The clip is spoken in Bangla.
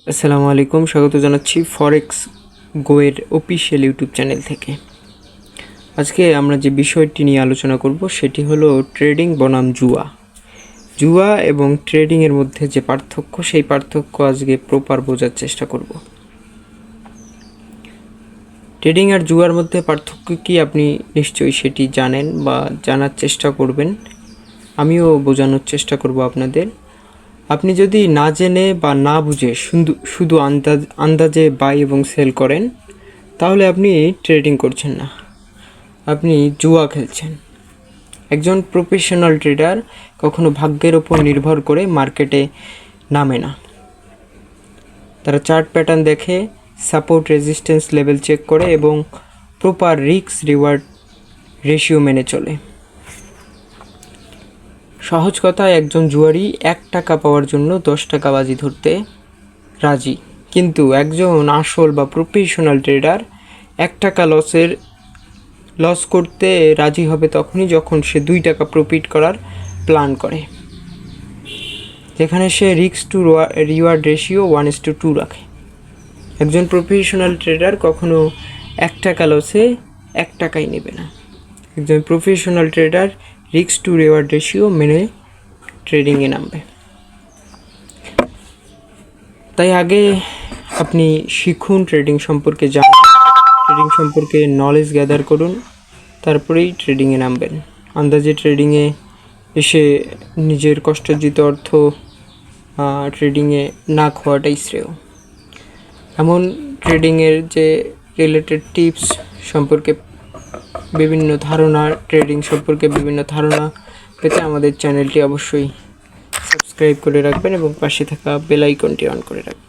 আসসালামু আলাইকুম, স্বাগত জানাচ্ছি ফরেক্স গোয়ের অফিসিয়াল ইউটিউব চ্যানেল থেকে। আজকে আমরা যে বিষয়টি নিয়ে আলোচনা করব সেটি হলো ট্রেডিং বনাম জুয়া। জুয়া এবং ট্রেডিংয়ের মধ্যে যে পার্থক্য, সেই পার্থক্য আজকে প্রপার বোঝার চেষ্টা করব। ট্রেডিং আর জুয়ার মধ্যে পার্থক্য কি আপনি নিশ্চয়ই সেটি জানেন বা জানার চেষ্টা করবেন। আমিও বোঝানোর চেষ্টা করব আপনাদের। আপনি যদি না জেনে বা না বুঝে শুধু আন্দাজে বাই এবং সেল করেন, তাহলে আপনি ট্রেডিং করছেন না, আপনি জুয়া খেলছেন। একজন প্রফেশনাল ট্রেডার কখনো ভাগ্যের ওপর নির্ভর করে মার্কেটে নামে না। তারা চার্ট প্যাটার্ন দেখে, সাপোর্ট রেজিস্ট্যান্স লেভেল চেক করে এবং প্রপার রিস্ক রিওয়ার্ড রেশিও মেনে চলে। সহজ কথায়, একজন জুয়ারি 1 টাকা পাওয়ার জন্য 10 টাকা বাজি ধরতে রাজি, কিন্তু একজন আসল বা প্রফেশনাল ট্রেডার 1 টাকা লস করতে রাজি হবে তখনই যখন সে 2 টাকা প্রফিট করার প্ল্যান করে, যেখানে সে রিস্ক টু রিওয়ার্ড রেশিও 1:2 রাখে। একজন প্রফেশনাল ট্রেডার কখনো 1 টাকা লসে 1 টাকাই নেবে না। একজন professional tedder risk to reward ratio মেনে ট্রেডিংয়ে নামবে। তাই আগে আপনি শিখুন, ট্রেডিং সম্পর্কে জানুন, ট্রেডিং সম্পর্কে নলেজ গ্যাদার করুন, তারপরেই ট্রেডিংয়ে নামবেন। আন্দাজে ট্রেডিংয়ে এসে নিজের কষ্টার্জিত অর্থ ট্রেডিংয়ে না খোয়াটাই শ্রেয়। এমন ট্রেডিংয়ের যে রিলেটেড টিপস সম্পর্কে বিভিন্ন ধারণা, ট্রেডিং সম্পর্কে বিভিন্ন ধারণা পেতে আমাদের চ্যানেলটি অবশ্যই সাবস্ক্রাইব করে রাখবেন এবং পাশে থাকা বেল আইকনটি অন করে রাখবেন।